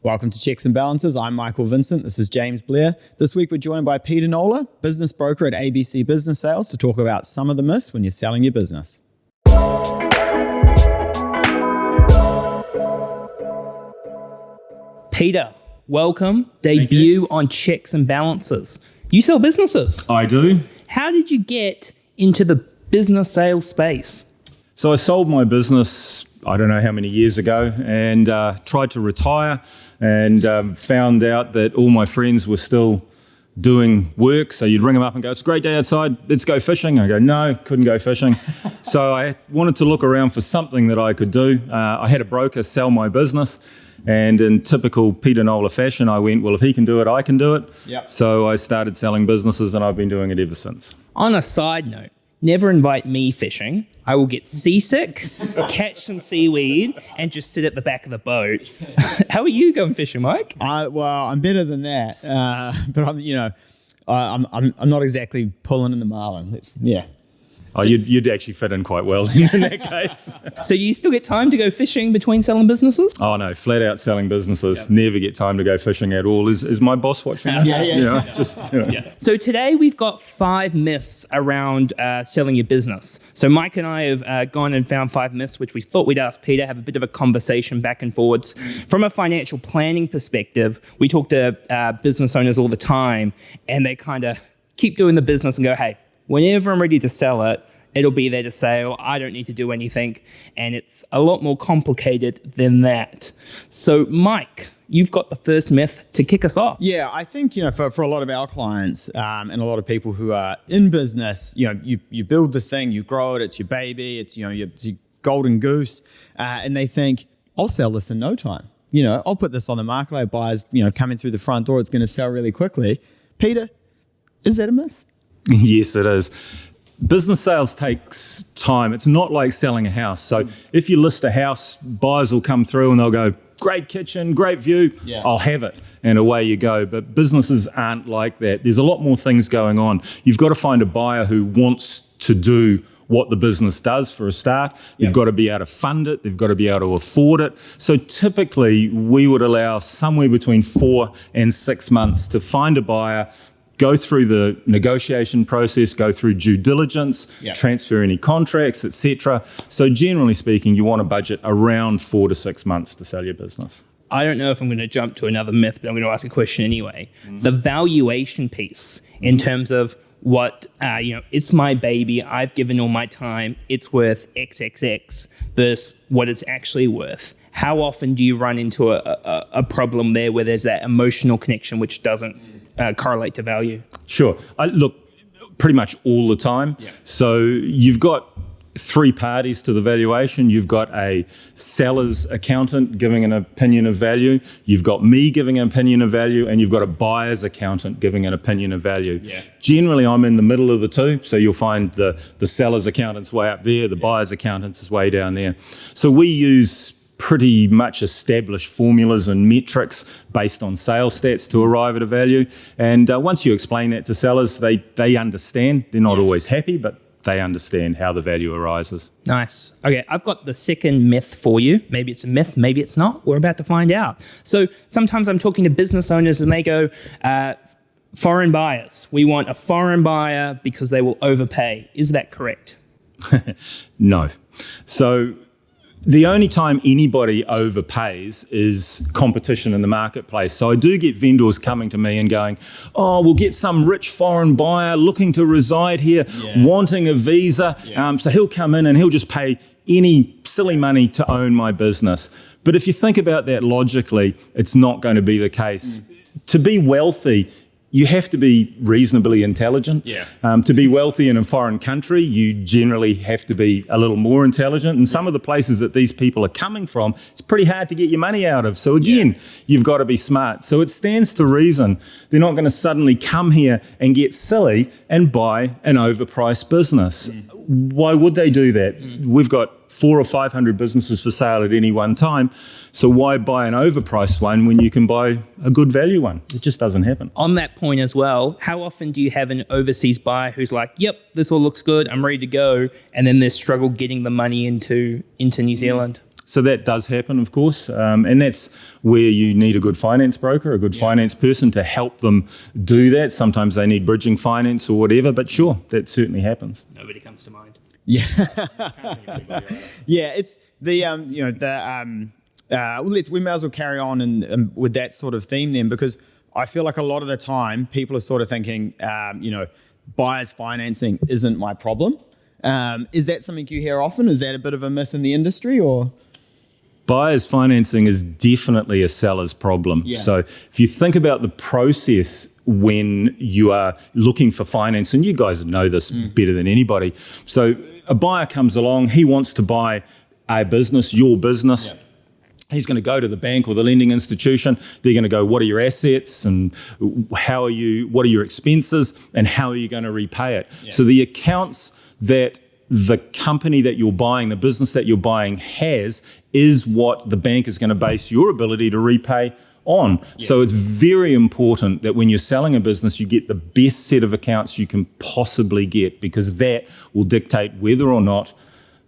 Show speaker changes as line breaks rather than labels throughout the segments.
Welcome to Checks and Balances. I'm Michael Vincent. This is James Blair. This week we're joined by Peter Nola, business broker at ABC Business Sales, to talk about some of the myths when you're selling your business.
Peter, welcome. Debut on Checks and Balances. You sell businesses.
I do.
How did you get into the business sales space?
So I sold my business, I don't know how many years ago, and tried to retire and found out that all my friends were still doing work. So you'd ring them up and go, "It's a great day outside, let's go fishing." I go, "No, couldn't go fishing." So I wanted to look around for something that I could do. I had a broker sell my business. And in typical Peter Nola fashion, I went, well, if he can do it, I can do it.
Yep.
So I started selling businesses and I've been doing it ever since.
On a side note, never invite me fishing. I will get seasick, catch some seaweed, and just sit at the back of the boat. How are you going fishing, Mike?
I'm better than that, but I'm not exactly pulling in the marlin.
Oh, you'd actually fit in quite well in that case.
So you still get time to go fishing between selling businesses?
Oh, no, flat out selling businesses. Yep. Never get time to go fishing at all. Is my boss watching us?
Yeah. So today we've got 5 myths around selling your business. So Mike and I have gone and found 5 myths, which we thought we'd ask Peter, have a bit of a conversation back and forwards. From a financial planning perspective, we talk to business owners all the time, and they kind of keep doing the business and go, hey, whenever I'm ready to sell it, it'll be there to sale. I don't need to do anything. And it's a lot more complicated than So, Mike, you've got the first myth to kick us off.
Yeah, I think, for a lot of our clients and a lot of people who are in business, you build this thing, you grow it, it's your baby, it's your golden goose, and they think, I'll sell this in no time. I'll put this on the market, I have buyers, coming through the front door, it's going to sell really quickly. Peter, is that a myth?
Yes, it is. Business sales takes time. It's not like selling a house. So if you list a house, buyers will come through and they'll go, great kitchen, great view, I'll have it. And away you go. But businesses aren't like that. There's a lot more things going on. You've got to find a buyer who wants to do what the business does for a start. You've got to be able to fund it. They've got to be able to afford it. So typically we would allow somewhere between 4 and 6 months to find a buyer, go through the negotiation process, go through due diligence, transfer any contracts, etc. So generally speaking, you want a budget around 4 to 6 months to sell your business.
I don't know if I'm going to jump to another myth, but I'm going to ask a question anyway. The valuation piece in terms of what, it's my baby, I've given all my time, it's worth XXX versus what it's actually worth. How often do you run into a problem there where there's that emotional connection which doesn't correlate to value?
Sure. Look, pretty much all the time. Yeah. So you've got 3 parties to the valuation. You've got a seller's accountant giving an opinion of value. You've got me giving an opinion of value, and you've got a buyer's accountant giving an opinion of value. Yeah. Generally, I'm in the middle of the two. So you'll find the seller's accountant's way up there, the buyer's accountant's is way down there. So we use pretty much established formulas and metrics based on sales stats to arrive at a value. And once you explain that to sellers, they understand. They're not always happy, but they understand how the value arises.
Nice. Okay, I've got the second myth for you. Maybe it's a myth, maybe it's not. We're about to find out. So sometimes I'm talking to business owners and they go, foreign buyers. We want a foreign buyer because they will overpay. Is that correct?
No. So the only time anybody overpays is competition in the marketplace. So I do get vendors coming to me and going, oh, we'll get some rich foreign buyer looking to reside here, wanting a visa. So he'll come in and he'll just pay any silly money to own my business. But if you think about that logically, it's not going to be the case. To be wealthy, you have to be reasonably intelligent. To be wealthy in a foreign country, you generally have to be a little more intelligent. And some of the places that these people are coming from, it's pretty hard to get your money out of. So again, you've got to be smart. So it stands to reason they're not going to suddenly come here and get silly and buy an overpriced business. Why would they do that? We've got 400 or 500 businesses for sale at any one time. So why buy an overpriced one when you can buy a good value one? It just doesn't happen.
On that point as well, how often do you have an overseas buyer who's like, yep, this all looks good, I'm ready to go, and then they struggle getting the money into New Zealand?
So that does happen, of course. And that's where you need a good finance broker, a good finance person to help them do that. Sometimes they need bridging finance or whatever, but sure, that certainly happens.
Nobody comes to mind.
Yeah. Yeah, it's the, we may as well carry on and with that sort of theme then, because I feel like a lot of the time people are sort of thinking, buyers financing isn't my problem. Is that something you hear often? Is that a bit of a myth in the industry, or?
Buyers financing is definitely a seller's problem.
Yeah.
So if you think about the process when you are looking for finance, and you guys know this better than anybody. So a buyer comes along, he wants to buy a business, your business. Yeah. He's going to go to the bank or the lending institution. They're going to go, what are your assets and what are your expenses and how are you going to repay it? Yeah. So the accounts that the company that you're buying, the business that you're buying has, is what the bank is going to base your ability to repay on. Yeah. So it's very important that when you're selling a business, you get the best set of accounts you can possibly get, because that will dictate whether or not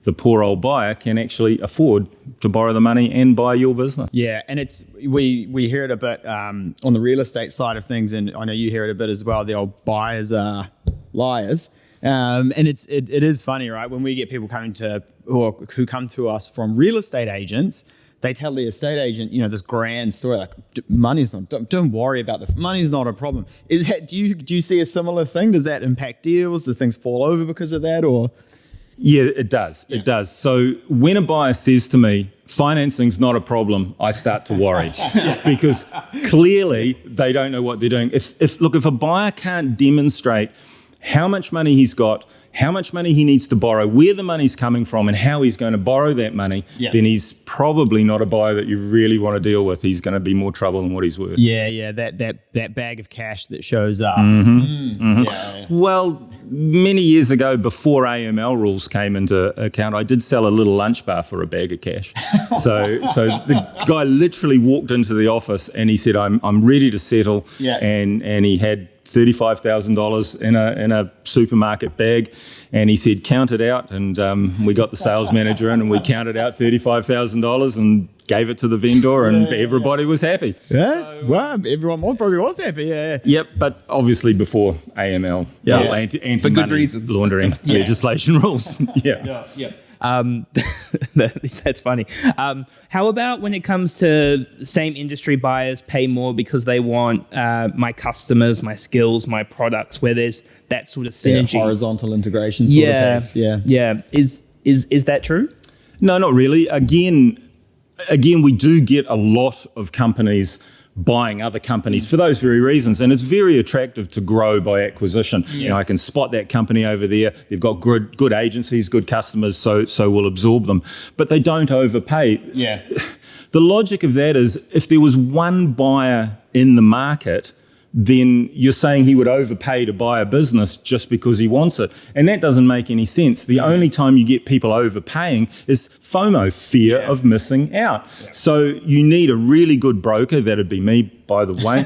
the poor old buyer can actually afford to borrow the money and buy your business.
Yeah, and we hear it a bit on the real estate side of things, and I know you hear it a bit as well. The old buyers are liars, and it is funny, right? When we get people who come to us from real estate agents, they tell the estate agent, this grand story like money's not. Don't worry about money's not a problem. Is that do you see a similar thing? Does that impact deals? Do things fall over because of that, or?
Yeah, it does. Yeah. It does. So when a buyer says to me, financing's not a problem, I start to worry because clearly they don't know what they're doing. If a buyer can't demonstrate how much money he's got, how much money he needs to borrow, where the money's coming from, and how he's going to borrow that money, then he's probably not a buyer that you really want to deal with. He's going to be more trouble than what he's worth.
Yeah, that bag of cash that shows up.
Yeah. Well, many years ago, before AML rules came into account, I did sell a little lunch bar for a bag of cash. So the guy literally walked into the office and he said, "I'm ready to settle," and he had $35,000 in a supermarket bag, and he said, "Count it out." And we got the sales manager in, and we counted out $35,000 and gave it to the vendor, and everybody was happy.
Yeah, well, everyone probably was happy. Yeah.
Yep, but obviously before AML, anti
for good reasons,
laundering legislation rules. Yeah.
That's funny. How about when it comes to same industry buyers pay more because they want my customers, my skills, my products, where there's that sort of synergy,
horizontal integration sort of pace.
Yeah. Is that true?
No, not really. Again, we do get a lot of companies buying other companies for those very reasons, and it's very attractive to grow by acquisition. I can spot that company over there. They've got good agencies, good customers, so we'll absorb them, but they don't overpay. The logic of that is, if there was one buyer in the market, then you're saying he would overpay to buy a business just because he wants it. And that doesn't make any sense. The only time you get people overpaying is FOMO, fear of missing out. So you need a really good broker. That'd be me, by the way.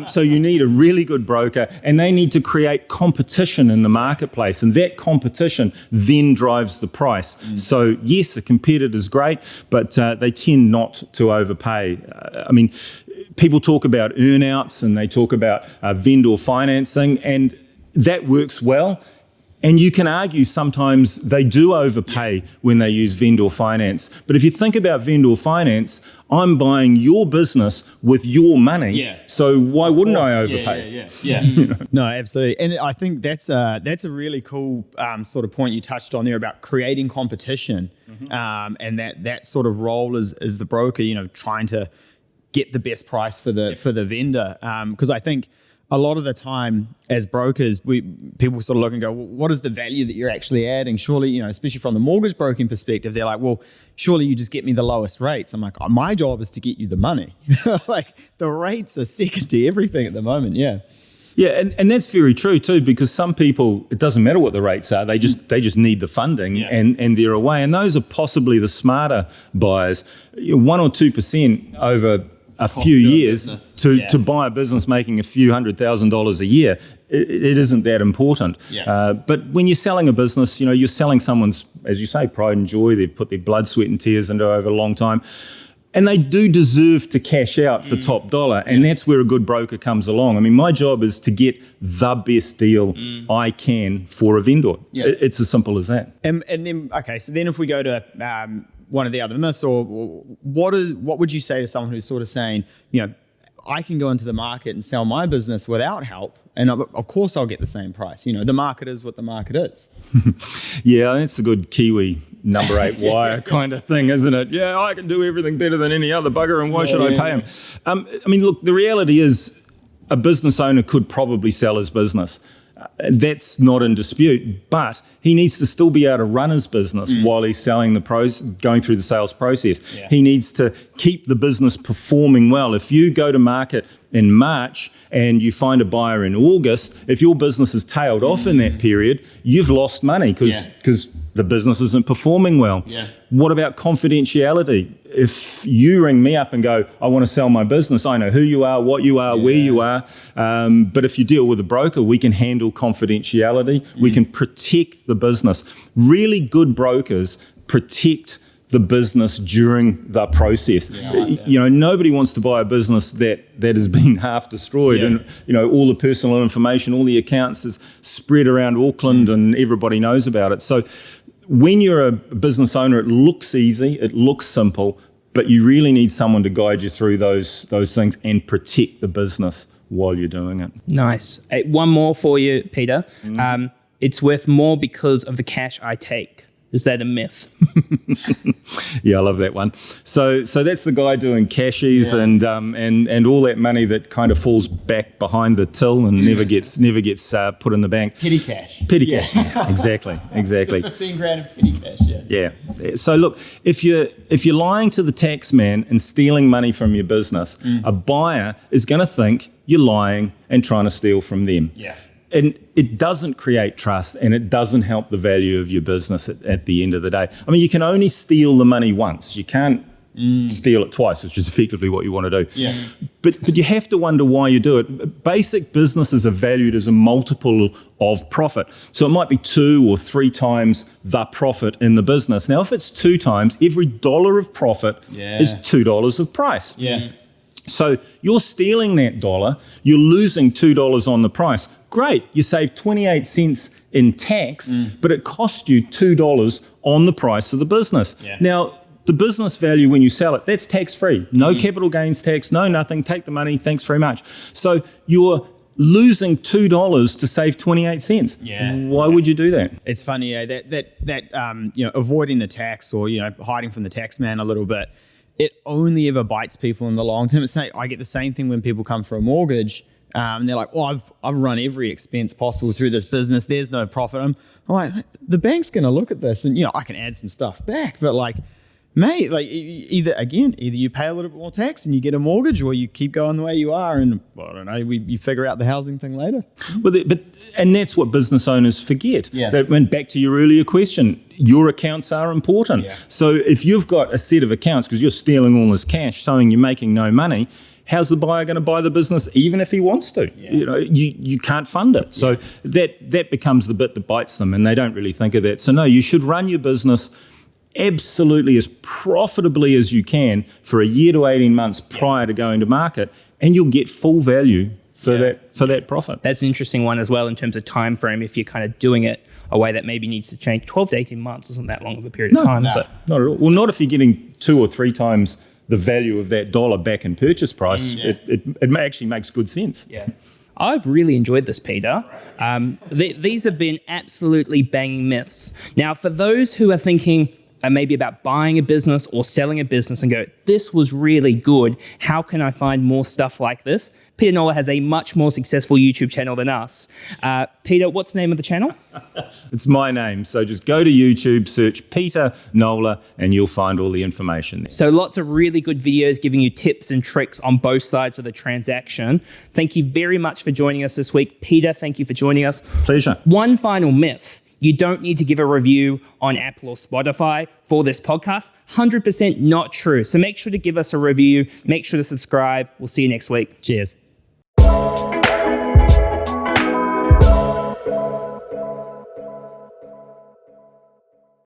So you need a really good broker, and they need to create competition in the marketplace. And that competition then drives the price. So yes, the competitor's great, but they tend not to overpay. People talk about earnouts and they talk about vendor financing, and that works well. And you can argue sometimes they do overpay when they use vendor finance. But if you think about vendor finance, I'm buying your business with your money. So why wouldn't I overpay?
No, absolutely. And I think that's a really cool sort of point you touched on there about creating competition, and that sort of role as the broker, trying to get the best price for the vendor, because I think a lot of the time as brokers, people sort of look and go, well, what is the value that you're actually adding? Surely, especially from the mortgage broking perspective, they're like, well, surely you just get me the lowest rates. I'm like, oh, my job is to get you the money. Like, the rates are second to everything at the moment. Yeah,
and that's very true too, because some people, it doesn't matter what the rates are, they just need the funding, and they're away. And those are possibly the smarter buyers, 1 or 2% over a few years to buy a business making a few $100,000 a year. It isn't that important. But when you're selling a business, you're selling someone's as you say, pride and joy. They've put their blood, sweat and tears into over a long time. And they do deserve to cash out for top dollar. And that's where a good broker comes along. I mean, my job is to get the best deal I can for a vendor.
Yeah.
It's as simple as that.
And then, okay, so then if we go to one of the other myths, or what would you say to someone who's sort of saying, I can go into the market and sell my business without help, and of course I'll get the same price. The market is what the market is.
Yeah, that's a good Kiwi number 8 wire kind of thing, isn't it? Yeah, I can do everything better than any other bugger, and why should I pay him? I mean, look, the reality is a business owner could probably sell his business. That's not in dispute, but he needs to still be able to run his business while he's selling going through the sales process. Yeah. He needs to keep the business performing well. If you go to market in March and you find a buyer in August, if your business has tailed off in that period, you've lost money because the business isn't performing well. Yeah. What about confidentiality? If you ring me up and go, I want to sell my business, I know who you are, what you are, where you are. But if you deal with a broker, we can handle confidentiality. We can protect the business. Really good brokers protect the business during the process. Nobody wants to buy a business that has been half destroyed, and all the personal information, all the accounts is spread around Auckland and everybody knows about it. So when you're a business owner, it looks easy, it looks simple, but you really need someone to guide you through those things and protect the business while you're doing it. Nice.
Hey, one more for you, Peter. It's worth more because of the cash I take. Is that a myth?
Yeah, I love that one. So that's the guy doing cashies and all that money that kind of falls back behind the till and never gets put in the bank.
Petty cash.
Petty cash. Exactly.
So 15 grand of petty cash.
Yeah. So look, if you're lying to the tax man and stealing money from your business, a buyer is going to think you're lying and trying to steal from them. Yeah. And it doesn't create trust, and it doesn't help the value of your business at the end of the day. I mean, you can only steal the money once. You can't steal it twice, which is effectively what you want to do. Yeah. But you have to wonder why you do it. Basic businesses are valued as a multiple of profit. So it might be 2 or 3 times the profit in the business. Now, if it's 2 times, every dollar of profit is $2 of price. Yeah. So you're stealing that dollar, you're losing $2 on the price. Great, you save 28 cents in tax, but it cost you $2 on the price of the business. Yeah. Now, the business value when you sell it, that's tax-free. No capital gains tax, no nothing, take the money, thanks very much. So you're losing $2 to save 28 cents. Yeah. Why would you do that?
It's funny, avoiding the tax or, hiding from the tax man a little bit, it only ever bites people in the long term. I get the same thing when people come for a mortgage. And they're like, I've run every expense possible through this business. There's no profit. I'm like, the bank's going to look at this and, I can add some stuff back. But mate, either you pay a little bit more tax and you get a mortgage, or you keep going the way you are and, I don't know, you figure out the housing thing later.
And that's what business owners forget. Yeah. That went back to your earlier question. Your accounts are important. Yeah. So if you've got a set of accounts, because you're stealing all this cash, showing you're making no money, how's the buyer going to buy the business even if he wants to? Yeah. You can't fund it. So that becomes the bit that bites them, and they don't really think of that. So no, you should run your business absolutely as profitably as you can for a year to 18 months prior to going to market, and you'll get full value for that profit.
That's an interesting one as well in terms of time frame. If you're kind of doing it a way that maybe needs to change, 12 to 18 months isn't that long of a period of time.
No, not at all. Well, not if you're getting 2 or 3 times the value of that dollar back in purchase price. It actually makes good sense.
Yeah. I've really enjoyed this, Peter. These have been absolutely banging myths. Now, for those who are thinking maybe about buying a business or selling a business and go, this was really good, how can I find more stuff like this? Peter Nola has a much more successful YouTube channel than us. Peter, what's the name of the channel?
It's my name. So just go to YouTube, search Peter Nola, and you'll find all the information there.
So lots of really good videos giving you tips and tricks on both sides of the transaction. Thank you very much for joining us this week. Peter, thank you for joining us.
Pleasure.
One final myth. You don't need to give a review on Apple or Spotify for this podcast. 100% not true. So make sure to give us a review. Make sure to subscribe. We'll see you next week.
Cheers.